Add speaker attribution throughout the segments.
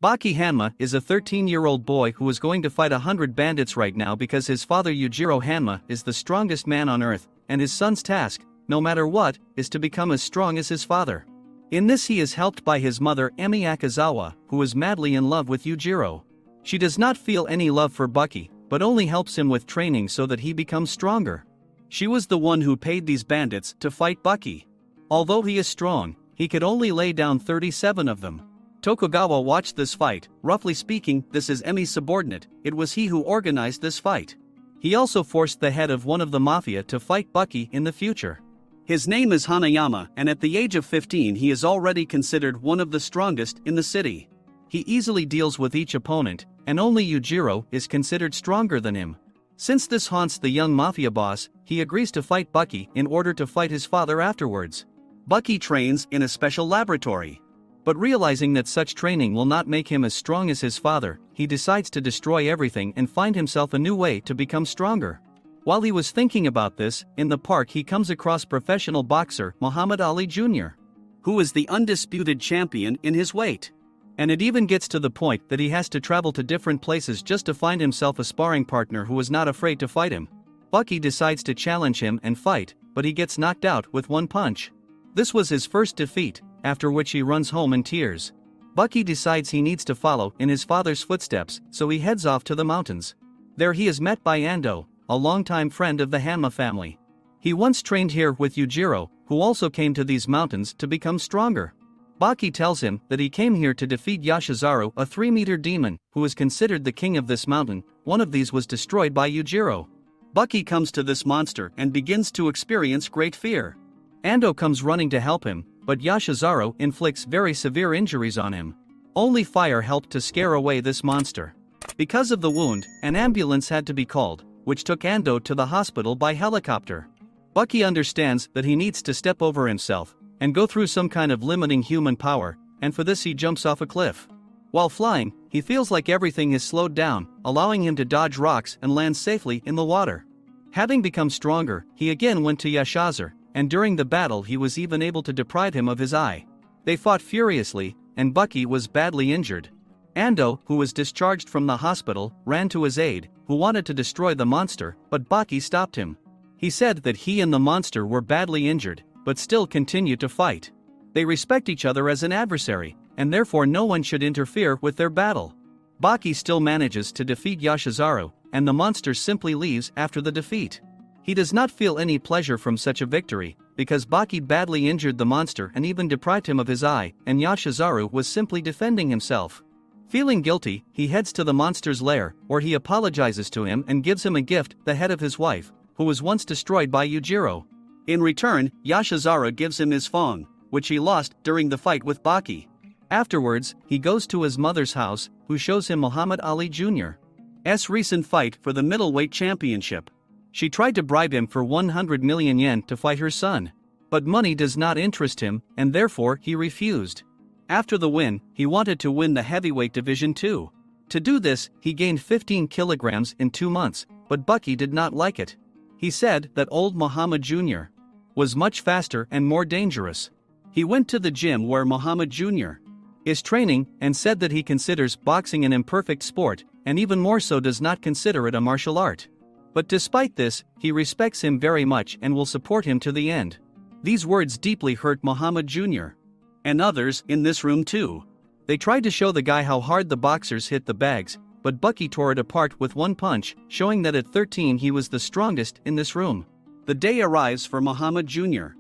Speaker 1: Baki Hanma is a 13-year-old boy who is going to fight 100 bandits right now because his father Yujiro Hanma is the strongest man on earth, and his son's task, no matter what, is to become as strong as his father. In this he is helped by his mother Emi Akazawa, who is madly in love with Yujiro. She does not feel any love for Baki, but only helps him with training so that he becomes stronger. She was the one who paid these bandits to fight Baki. Although he is strong, he could only lay down 37 of them. Tokugawa watched this fight. Roughly speaking, this is Emi's subordinate. It was he who organized this fight. He also forced the head of one of the mafia to fight Baki in the future. His name is Hanayama, and at the age of 15 he is already considered one of the strongest in the city. He easily deals with each opponent, and only Yujiro is considered stronger than him. Since this haunts the young mafia boss, he agrees to fight Baki in order to fight his father afterwards. Baki trains in a special laboratory. But realizing that such training will not make him as strong as his father, he decides to destroy everything and find himself a new way to become stronger. While he was thinking about this, in the park he comes across professional boxer Muhammad Ali Jr., who is the undisputed champion in his weight. And it even gets to the point that he has to travel to different places just to find himself a sparring partner who is not afraid to fight him. Baki decides to challenge him and fight, but he gets knocked out with one punch. This was his first defeat, after which he runs home in tears. Baki decides he needs to follow in his father's footsteps, so he heads off to the mountains. There he is met by Ando, a longtime friend of the Hanma family. He once trained here with Yujiro, who also came to these mountains to become stronger. Baki tells him that he came here to defeat Yashizaru, a 3-meter demon, who is considered the king of this mountain. One of these was destroyed by Yujiro. Baki comes to this monster and begins to experience great fear. Ando comes running to help him, but Yashizaru inflicts very severe injuries on him. Only fire helped to scare away this monster. Because of the wound, an ambulance had to be called, which took Ando to the hospital by helicopter. Baki understands that he needs to step over himself and go through some kind of limiting human power, and for this he jumps off a cliff. While flying, he feels like everything is slowed down, allowing him to dodge rocks and land safely in the water. Having become stronger, he again went to Yashizaru, and during the battle he was even able to deprive him of his eye. They fought furiously, and Baki was badly injured. Ando, who was discharged from the hospital, ran to his aid, who wanted to destroy the monster, but Baki stopped him. He said that he and the monster were badly injured, but still continued to fight. They respect each other as an adversary, and therefore no one should interfere with their battle. Baki still manages to defeat Yashizaru, and the monster simply leaves after the defeat. He does not feel any pleasure from such a victory, because Baki badly injured the monster and even deprived him of his eye, and Yashizaru was simply defending himself. Feeling guilty, he heads to the monster's lair, where he apologizes to him and gives him a gift, the head of his wife, who was once destroyed by Yujiro. In return, Yashizaru gives him his phone, which he lost during the fight with Baki. Afterwards, he goes to his mother's house, who shows him Muhammad Ali Jr.'s recent fight for the middleweight championship. She tried to bribe him for 100 million yen to fight her son. But money does not interest him, and therefore he refused. After the win, he wanted to win the heavyweight division too. To do this, he gained 15 kilograms in 2 months, but Baki did not like it. He said that old Muhammad Jr. was much faster and more dangerous. He went to the gym where Muhammad Jr. is training and said that he considers boxing an imperfect sport, and even more so does not consider it a martial art. But despite this, he respects him very much and will support him to the end. These words deeply hurt Muhammad Jr. and others in this room too. They tried to show the guy how hard the boxers hit the bags, but Baki tore it apart with one punch, showing that at 13 he was the strongest in this room. The day arrives for Muhammad Jr.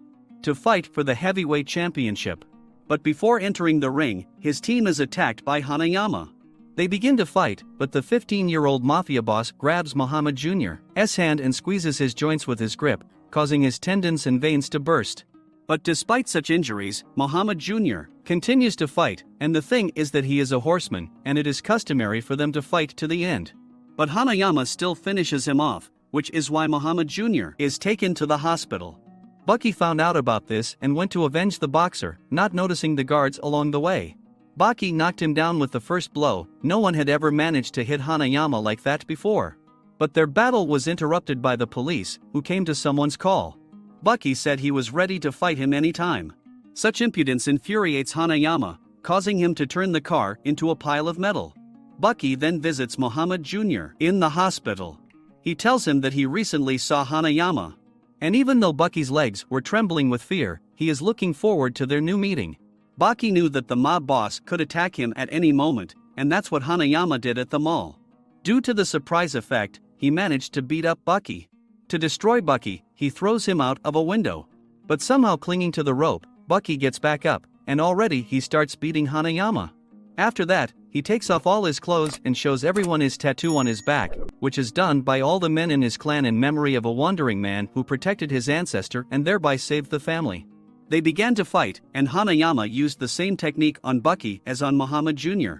Speaker 1: to fight for the heavyweight championship. But before entering the ring, his team is attacked by Hanayama. They begin to fight, but the 15-year-old mafia boss grabs Muhammad Jr.'s hand and squeezes his joints with his grip, causing his tendons and veins to burst. But despite such injuries, Muhammad Jr. continues to fight, and the thing is that he is a horseman, and it is customary for them to fight to the end. But Hanayama still finishes him off, which is why Muhammad Jr. is taken to the hospital. Baki found out about this and went to avenge the boxer, not noticing the guards along the way. Baki knocked him down with the first blow. No one had ever managed to hit Hanayama like that before. But their battle was interrupted by the police, who came to someone's call. Baki said he was ready to fight him anytime. Such impudence infuriates Hanayama,
Speaker 2: causing him to turn the car into a pile of metal. Bucky then visits Muhammad Jr. in the hospital. He tells him that he recently saw Hanayama. And even though Bucky's legs were trembling with fear, he is looking forward to their new meeting. Bucky knew that the mob boss could attack him at any moment, and that's what Hanayama did at the mall. Due to the surprise effect, he managed to beat up Bucky. To destroy Bucky, he throws him out of a window. But somehow clinging to the rope, Bucky gets back up, and already he starts beating Hanayama. After that, he takes off all his clothes and shows everyone his tattoo on his back, which is done by all the men in his clan in memory of a wandering man who protected his ancestor and thereby saved the family. They began to fight, and Hanayama used the same technique on Bucky as on Muhammad Jr.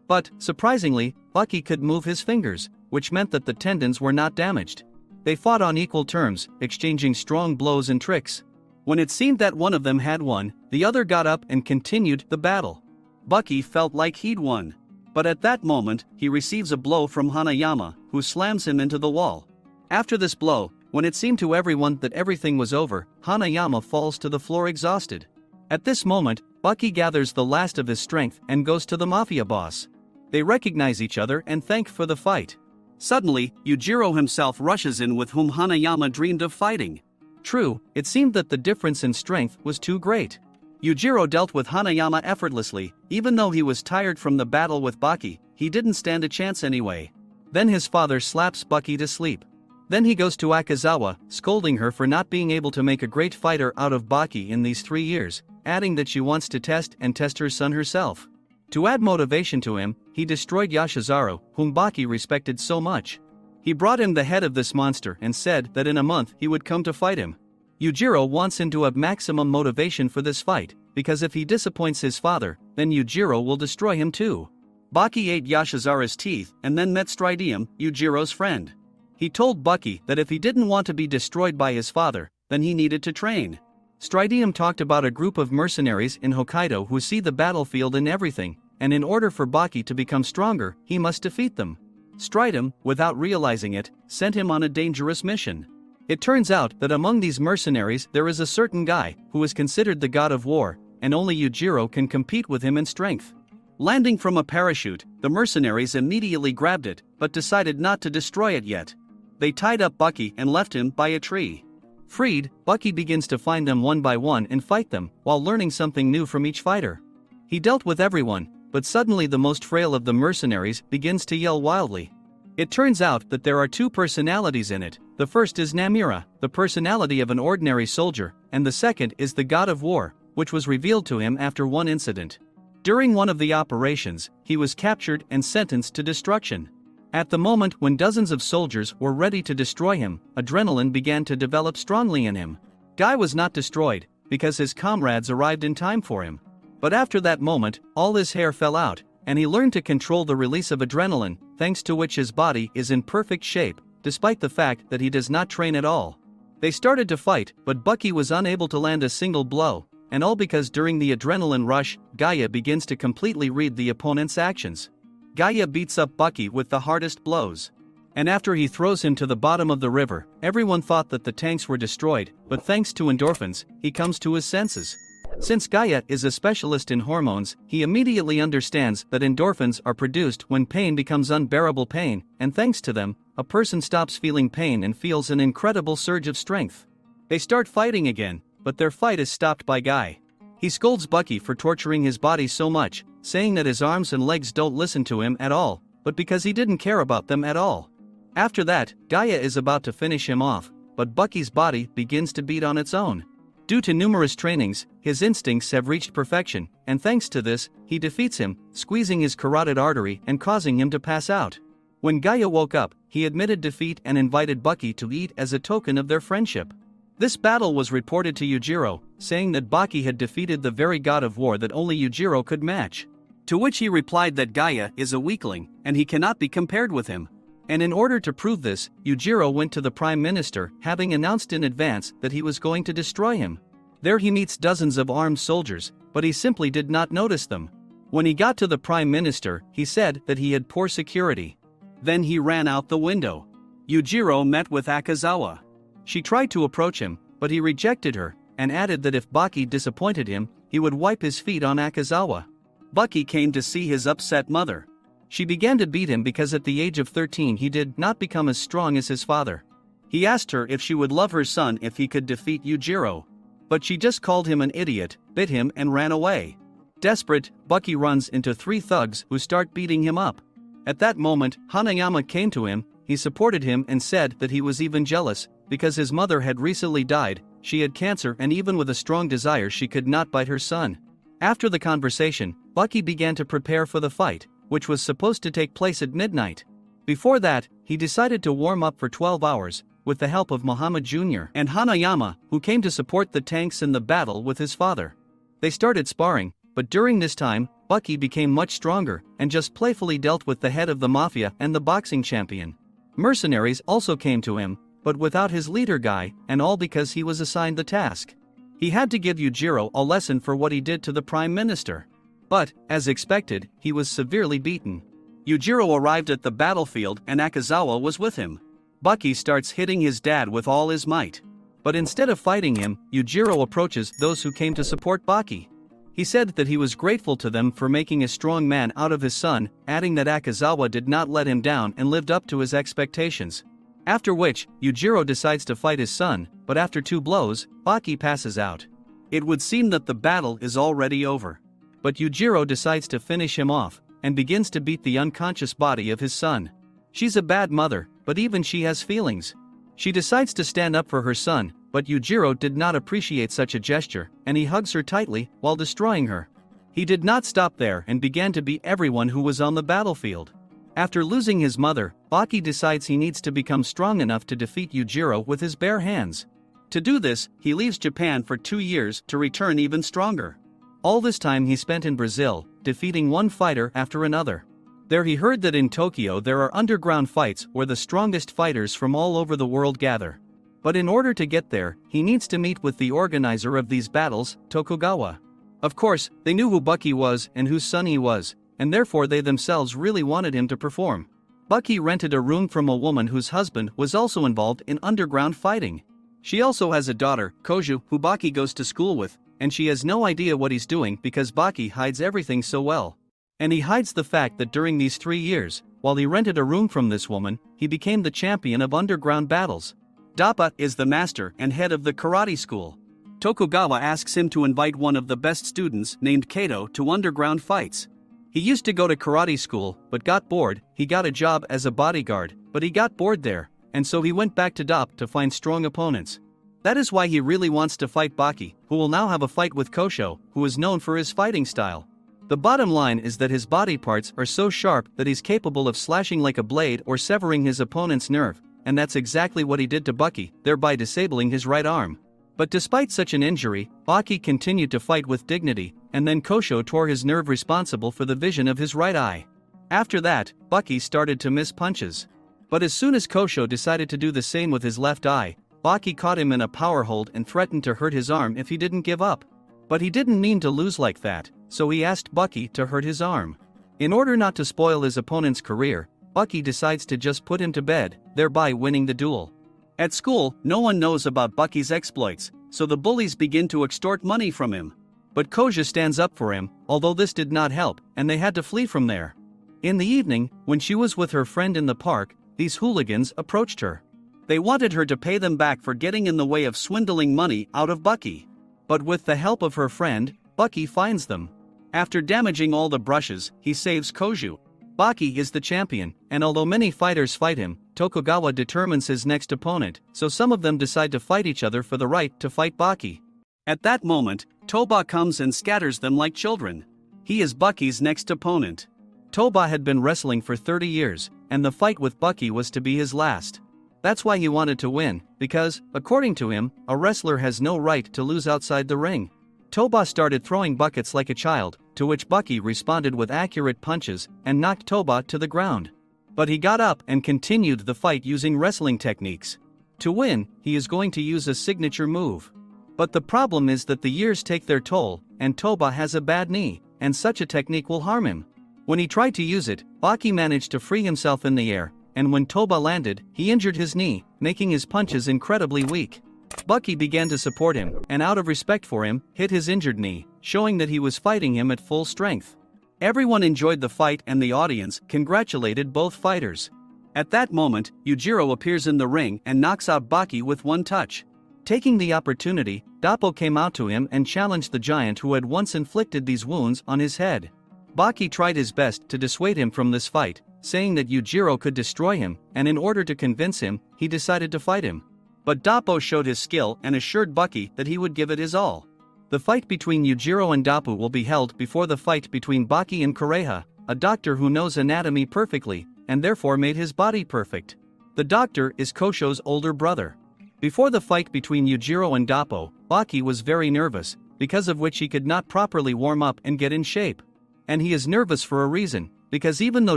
Speaker 2: But, surprisingly, Bucky could move his fingers, which meant that the tendons were not damaged. They fought on equal terms, exchanging strong blows and tricks. When it seemed that one of them had won, the other got up and continued the battle. Bucky felt like he'd won. But at that moment, he receives a blow from Hanayama, who slams him into the wall. After this blow, when it seemed to everyone that everything was over, Hanayama falls to the floor exhausted. At this moment, Bucky gathers the last of his strength and goes to the mafia boss. They recognize each other and thank for the fight. Suddenly, Yujiro himself rushes in, with whom Hanayama dreamed of fighting. True, it seemed that the difference in strength was too great. Yujiro dealt with Hanayama effortlessly. Even though he was tired from the battle with Bucky, he didn't stand a chance anyway. Then his father slaps Bucky to sleep. Then he goes to Akazawa, scolding her for not being able to make a great fighter out of Bucky in these 3 years, adding that she wants to test her son herself. To add motivation to him, he destroyed Yashizaru, whom Bucky respected so much. He brought him the head of this monster and said that in a month he would come to fight him. Yujiro wants him to have maximum motivation for this fight, because if he disappoints his father, then Yujiro will destroy him too. Bucky ate Yashizaru's teeth and then met Stridiem, Yujiro's friend. He told Bucky that if he didn't want to be destroyed by his father, then he needed to train. Stridiem talked about a group of mercenaries in Hokkaido who see the battlefield and everything, and in order for Bucky to become stronger, he must defeat them. Stridiem, without realizing it, sent him on a dangerous mission. It turns out that among these mercenaries there is a certain guy who is considered the god of war, and only Yujiro can compete with him in strength. Landing from a parachute, the mercenaries immediately grabbed it, but decided not to destroy it yet. They tied up Bucky and left him by a tree. Freed, Bucky begins to find them one by one and fight them, while learning something new from each fighter. He dealt with everyone, but suddenly the most frail of the mercenaries begins to yell wildly. It turns out that there are two personalities in it. The first is Namira, the personality of an ordinary soldier, and the second is the god of war, which was revealed to him after one incident. During one of the operations, he was captured and sentenced to destruction. At the moment when dozens of soldiers were ready to destroy him, adrenaline began to develop strongly in him. Guy was not destroyed, because his comrades arrived in time for him. But after that moment, all his hair fell out, and he learned to control the release of adrenaline, thanks to which his body is in perfect shape, despite the fact that he does not train at all. They started to fight, but Bucky was unable to land a single blow, and all because during the adrenaline rush, Gaia begins to completely read the opponent's actions. Gaia beats up Bucky with the hardest blows. And after he throws him to the bottom of the river, everyone thought that the tanks were destroyed, but thanks to endorphins, he comes to his senses. Since Gaia is a specialist in hormones, he immediately understands that endorphins are produced when pain becomes unbearable pain, and thanks to them, a person stops feeling pain and feels an incredible surge of strength. They start fighting again, but their fight is stopped by Guy. He scolds Bucky for torturing his body so much, saying that his arms and legs don't listen to him at all, but because he didn't care about them at all. After that, Gaia is about to finish him off, but Bucky's body begins to beat on its own. Due to numerous trainings, his instincts have reached perfection, and thanks to this, he defeats him, squeezing his carotid artery and causing him to pass out. When Gaia woke up, he admitted defeat and invited Bucky to eat as a token of their friendship. This battle was reported to Yujiro, saying that Bucky had defeated the very god of war that only Yujiro could match. To which he replied that Gaia is a weakling, and he cannot be compared with him. And in order to prove this, Yujiro went to the Prime Minister, having announced in advance that he was going to destroy him. There he meets dozens of armed soldiers, but he simply did not notice them. When he got to the Prime Minister, he said that he had poor security. Then he ran out the window. Yujiro met with Akazawa. She tried to approach him, but he rejected her, and added that if Bucky disappointed him, he would wipe his feet on Akazawa. Bucky came to see his upset mother.
Speaker 1: She began to beat him because at the age of 13 he did not become as strong as his father.
Speaker 2: He asked her if she would love her son if he could defeat Yujiro. But she just called him an idiot, bit him and ran away. Desperate, Bucky runs into 3 thugs who start beating him up. At that moment, Hanayama came to him. He supported him and said that he was even jealous, because his mother had recently died, she had cancer and even with a strong desire she could not bite her son. After the conversation, Bucky began to prepare for the fight, which was supposed to take place at midnight. Before that, he decided to warm up for 12 hours, with the help of Muhammad Jr. and Hanayama, who came to support the tanks in the battle with his father. They started sparring, but during this time, Bucky became much stronger and just playfully dealt with the head of the mafia and the boxing champion. Mercenaries also came to him, but without his leader guy, and all because he was assigned the task. He had to give Yujiro a lesson for what he did to the Prime Minister. But, as expected, he was severely beaten. Yujiro arrived at the battlefield and Akazawa was with him. Bucky starts hitting his dad with all his might. But instead of fighting him, Yujiro approaches those who came to support Bucky. He said that he was grateful to them for making a strong man out of his son, adding that Akazawa did not let him down and lived up to his expectations. After which, Yujiro decides to fight his son, but after 2 blows, Bucky passes out. It would seem that the battle is already over. But Yujiro decides to finish him off, and begins to beat the unconscious body of his son. She's a bad mother, but even she has feelings. She decides to stand up for her son, but Yujiro did not appreciate such a gesture, and he hugs her tightly while destroying her. He did not stop there and began to beat everyone who was on the battlefield. After losing his mother, Bucky decides he needs to become strong enough to defeat Yujiro with his bare hands. To do this, he leaves Japan for 2 years to return even stronger. All this time he spent in Brazil, defeating one fighter after another. There he heard that in Tokyo there are underground fights where the strongest fighters from all over the world gather. But in order to get there, he needs to meet with the organizer of these battles, Tokugawa. Of course, they knew who Bucky was and whose son he was, and therefore they themselves really wanted him to perform. Bucky rented a room from a woman whose husband was also involved in underground fighting. She also has a daughter, Koju, who Bucky goes to school with, and she has no idea what he's doing because Bucky hides everything so well. And he hides the fact that during these 3 years, while he rented a room from this woman, he became the champion of underground battles. Dappa is the master and head of the karate school. Tokugawa asks him to invite one of the best students named Kato to underground fights. He used to go to karate school, but got bored. He got a job as a bodyguard, but he got bored there, and so he went back to Dappa to find strong opponents. That is why he really wants to fight Bucky, who will now have a fight with Kosho, who is known for his fighting style. The bottom line is that his body parts are so sharp that he's capable of slashing like a blade or severing his opponent's nerve, and that's exactly what he did to Bucky, thereby disabling his right arm. But despite such an injury, Bucky continued to fight with dignity, and then Kosho tore his nerve responsible for the vision of his right eye. After that, Bucky started to miss punches. But as soon as Kosho decided to do the same with his left eye, Bucky caught him in a power hold and threatened to hurt his arm if he didn't give up. But he didn't mean to lose like that, so he asked Bucky to hurt his arm. In order not to spoil his opponent's career, Bucky decides to just put him to bed, thereby winning the duel. At school, no one knows about Bucky's exploits, so the bullies begin to extort money from him. But Koja stands up for him, although this did not help, and they had to flee from there. In the evening, when she was with her friend in the park, these hooligans approached her. They wanted her to pay them back for getting in the way of swindling money out of Bucky. But with the help of her friend, Bucky finds them. After damaging all the brushes, he saves Koju. Bucky is the champion, and although many fighters fight him, Tokugawa determines his next opponent, so some of them decide to fight each other for the right to fight Bucky. At that moment, Toba comes and scatters them like children. He is Bucky's next opponent. Toba had been wrestling for 30 years, and the fight with Bucky was to be his last. That's why he wanted to win, because, according to him, a wrestler has no right to lose outside the ring. Toba started throwing buckets like a child, to which Bucky responded with accurate punches and knocked Toba to the ground. But he got up and continued the fight using wrestling techniques. To win, he is going to use a signature move. But the problem is that the years take their toll, and Toba has a bad knee, and such a technique will harm him. When he tried to use it, Bucky managed to free himself in the air, and when Toba landed, he injured his knee, making his punches incredibly weak. Bucky began to support him, and out of respect for him, hit his injured knee, showing that he was fighting him at full strength. Everyone enjoyed the fight and the audience congratulated both fighters. At that moment, Yujiro appears in the ring and knocks out Baki with one touch.
Speaker 1: Taking the opportunity, Dappo came out to him and challenged the giant who had once inflicted these wounds on his head. Baki tried his best to dissuade him from this fight, saying that Yujiro could destroy him, and in order to convince him, he decided to fight him. But Dappo showed his skill and assured Baki that he would give it his all. The fight between Yujiro and Dappo will be held before the fight between Baki and Kureha, a doctor who knows anatomy perfectly, and therefore made his body perfect. The doctor is Kosho's older brother. Before the fight between Yujiro and Dappo, Baki was very nervous, because of which he could not properly warm up and get in shape. And he is nervous for a reason, because even though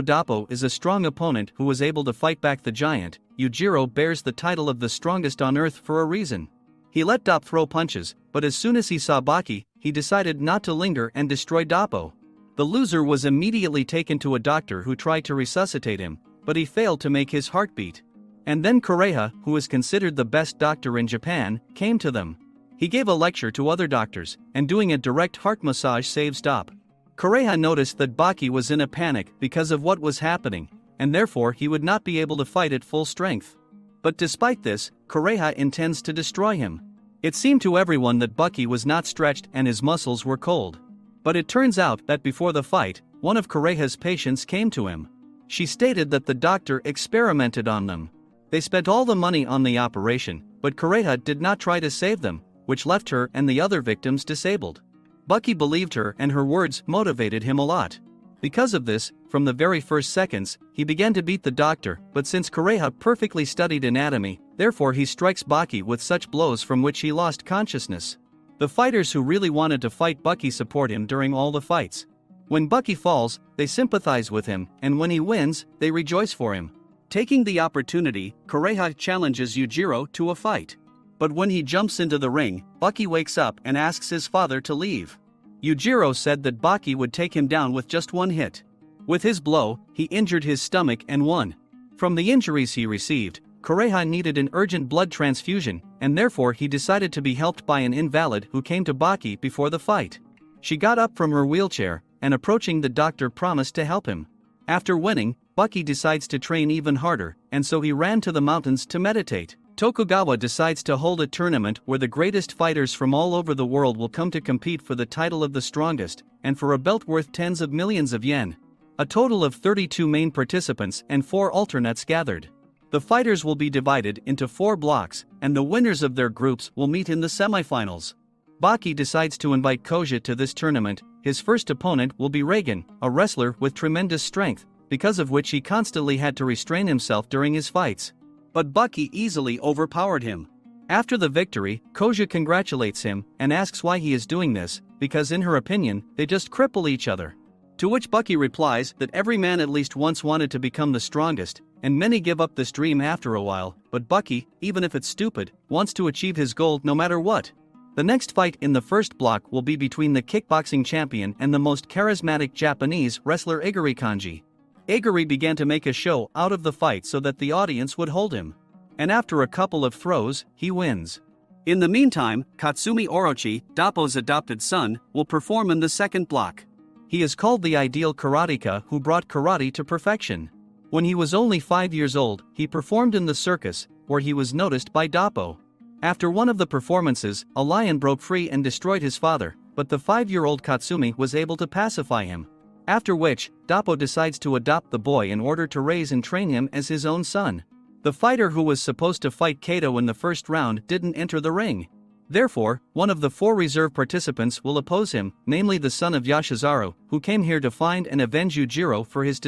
Speaker 1: Dappo is a strong opponent who was able to fight back the giant, Yujiro bears the title of the strongest on earth for a reason. He let Dappo throw punches, but as soon as he saw Baki, he decided not to linger and destroy Dappo. The loser was immediately taken to a doctor who tried to resuscitate him, but he failed to make his heart beat. And then Kureha, who is considered the best doctor in Japan, came to them. He gave a lecture to other doctors, and doing a direct heart massage saves Dappo. Kureha noticed that Baki was in a panic because of what was happening, and therefore he would not be able to fight at full strength. But despite this, Kureha intends to destroy him. It seemed to everyone that Baki was not stretched and his muscles were cold. But it turns out that before the fight, one of Kureha's patients came to him. She stated that the doctor experimented on them. They spent all the money on the operation, but Kureha did not try to save them, which left her and the other victims disabled. Baki believed her and her words motivated him a lot. Because of this, from the very first seconds, he began to beat the doctor, but since Kureha perfectly studied anatomy, therefore he strikes Baki with such blows from which he lost consciousness. The fighters who really wanted to fight Baki support him during all the fights. When Baki falls, they sympathize with him, and when he wins, they rejoice for him. Taking the opportunity, Kureha challenges Yujiro to a fight. But when he jumps into the ring, Baki wakes up and asks his father to leave. Yujiro said that Baki would take him down with just one hit. With his blow, he injured his stomach and won. From the injuries he received, Kureha needed an urgent blood transfusion, and therefore he decided to be helped by an invalid who came to Baki before the fight. She got up from her wheelchair, and approaching the doctor promised to help him. After winning, Baki decides to train even harder, and so he ran to the mountains to meditate. Tokugawa decides to hold a tournament where the greatest fighters from all over the world will come to compete for the title of the strongest, and for a belt worth tens of millions of yen. A total of 32 main participants and 4 alternates gathered. The fighters will be divided into 4 blocks, and the winners of their groups will meet in the semifinals. Baki decides to invite Koja to this tournament. His first opponent will be Reigen, a wrestler with tremendous strength, because of which he constantly had to restrain himself during his fights. But Baki easily overpowered him. After the victory, Koja congratulates him and asks why he is doing this, because in her opinion, they just cripple each other. To which Baki replies that every man at least once wanted to become the strongest, and many give up this dream after a while, but Baki, even if it's stupid, wants to achieve his goal no matter what. The next fight in the first block will be between the kickboxing champion and the most charismatic Japanese wrestler Iguri Kanji. Iguri began to make a show out of the fight so that the audience would hold him. And after a couple of throws, he wins. In the meantime, Katsumi Orochi, Dappo's adopted son, will perform in the second block. He is called the ideal karateka who brought karate to perfection. When he was only 5 years old, he performed in the circus, where he was noticed by Dappo. After one of the performances, a lion broke free and destroyed his father, but the 5-year-old Katsumi was able to pacify him. After which, Dappo decides to adopt the boy in order to raise and train him as his own son. The fighter who was supposed to fight Kato in the first round didn't enter the ring. Therefore, one of the 4 reserve participants will oppose him, namely the son of Yashizaru, who came here to find and avenge Yujiro for his